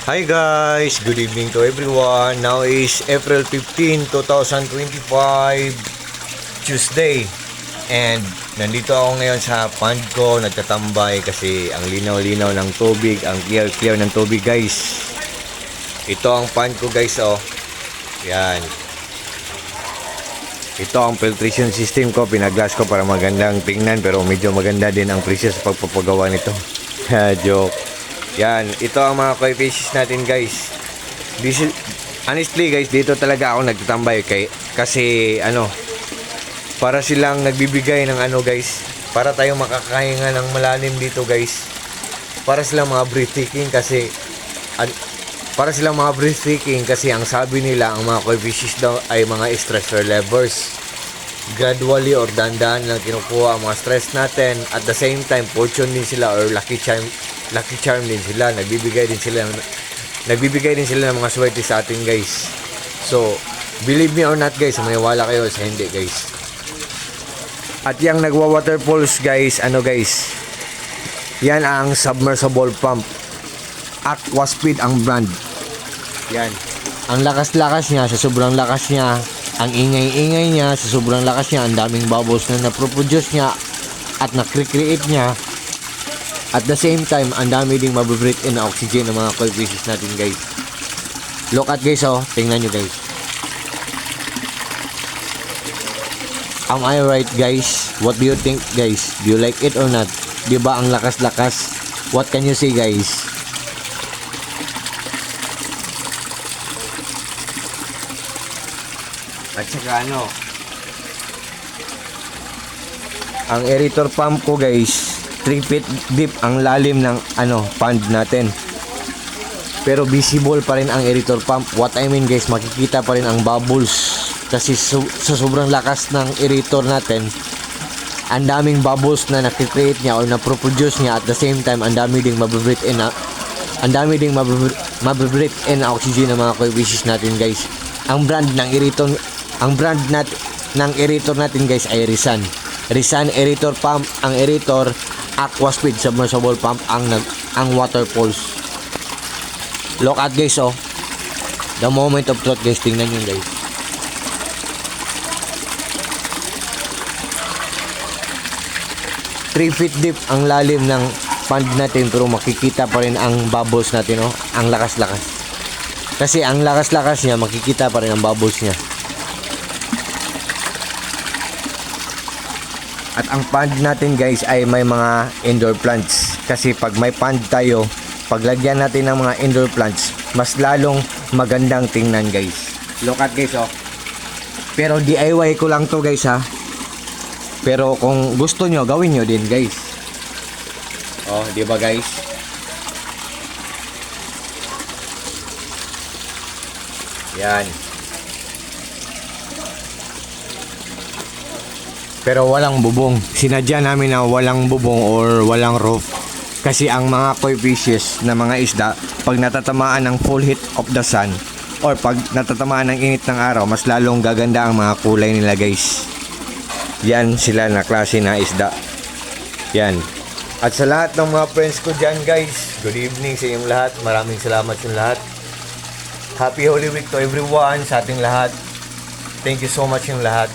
Hi guys, good evening to everyone. Now is April 15, 2025, Tuesday. And nandito ako ngayon sa pond ko, nagtatambay kasi ang linaw-linaw ng tubig, ang clear ng tubig guys. Ito ang pond ko guys, oh. Yan. Ito ang filtration system ko, pinaglas ko para magandang tingnan pero medyo maganda din ang presyo sa pagpapagawa nito. Joke. Yan, ito ang mga koi fishes natin guys. Honestly guys, dito talaga ako nagtatambay kasi para silang nagbibigay ng guys, para tayong makakahinga ng malalim dito guys. Para silang mga breathtaking kasi ang sabi nila ang mga koi fishes daw ay mga stress relievers. Gradually or dandahan lang kinukuha ang mga stress natin. At the same time, fortune din sila or lucky charm din sila. Nagbibigay din sila ng mga swerte sa atin guys. So, believe me or not guys, maniwala kayo sa hindi guys. At yung nagwa-waterfalls guys, guys, yan ang submersible pump. Aquaspeed ang brand. Yan. Ang lakas-lakas niya, sa sobrang lakas niya, ang ingay-ingay niya, sa sobrang lakas niya, ang daming bubbles na naproproduce niya at na-create niya. At the same time, ang dami ding mabibreathe in na oxygen ng mga koi fishes natin guys. Look at guys, oh. Tingnan nyo guys. Am I right guys? What do you think guys? Do you like it or not? Diba ang lakas-lakas? What can you say guys? At saka ang aerator pump ko guys, 3 feet deep ang lalim ng pond natin. Pero visible pa rin ang aerator pump. What I mean guys, makikita pa rin ang bubbles. Kasi sa sobrang lakas ng aerator natin, ang daming bubbles na nakikreate niya or na-produce niya. At the same time, ang dami ding mabibreathe in na oxygen ng mga koi fishes natin guys. Ang brand ng aerator natin guys ay Rizan aerator pump. Ang aerator Aquaspeed submersible pump ang waterfalls. Look at guys, oh. The moment of truth guys, tingnan nyo guys. Three feet deep ang lalim ng pond natin pero makikita pa rin ang bubbles natin, oh. Ang lakas-lakas. Kasi ang lakas-lakas niya, makikita pa rin ang bubbles niya. At ang pond natin guys ay may mga indoor plants. Kasi pag may pond tayo, paglagyan natin ng mga indoor plants, mas lalong magandang tingnan guys. Look at guys, oh. Pero DIY ko lang to guys, ha. Pero kung gusto nyo, gawin nyo din guys. Oh, di ba guys? Yan. Pero walang bubong. Sinadya namin na walang bubong or walang roof. Kasi ang mga koi fishes na mga isda, pag natatamaan ng full heat of the sun or pag natatamaan ng init ng araw, mas lalong gaganda ang mga kulay nila guys. Yan sila na klase na isda. Yan. At sa lahat ng mga friends ko dyan guys, good evening sa inyong lahat. Maraming salamat sa lahat. Happy Holy Week to everyone, sa ating lahat. Thank you so much yung lahat.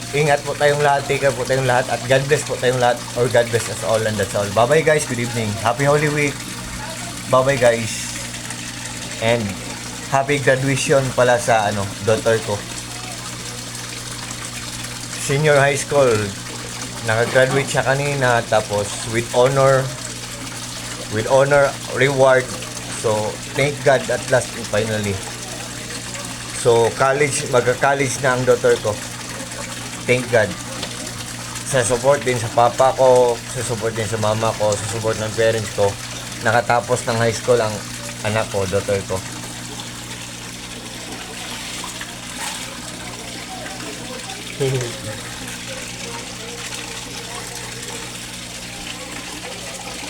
Ingat po tayong lahat, take care po tayong lahat, at God bless po tayong lahat, or God bless us all, and that's all. Bye bye guys, good evening. Happy Holy Week. Bye bye guys. And happy graduation pala sa daughter ko. Senior high school. Nakagraduate siya kanina, tapos with honor reward. So thank God at last finally. So magka-college na ang daughter ko. Thank God. Sa support din sa papa ko, sa support din sa mama ko, sa support ng parents ko, nakatapos ng high school ang anak ko, daughter ko.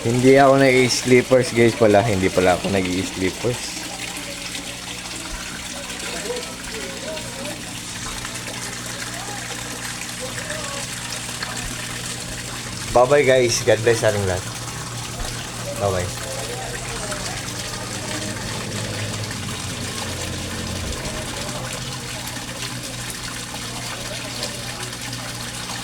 Hindi ako nag-i-sleepers guys pala. Hindi pala ako nag-i-sleepers. Bye bye guys. God bless sa ating lahat. Bye bye.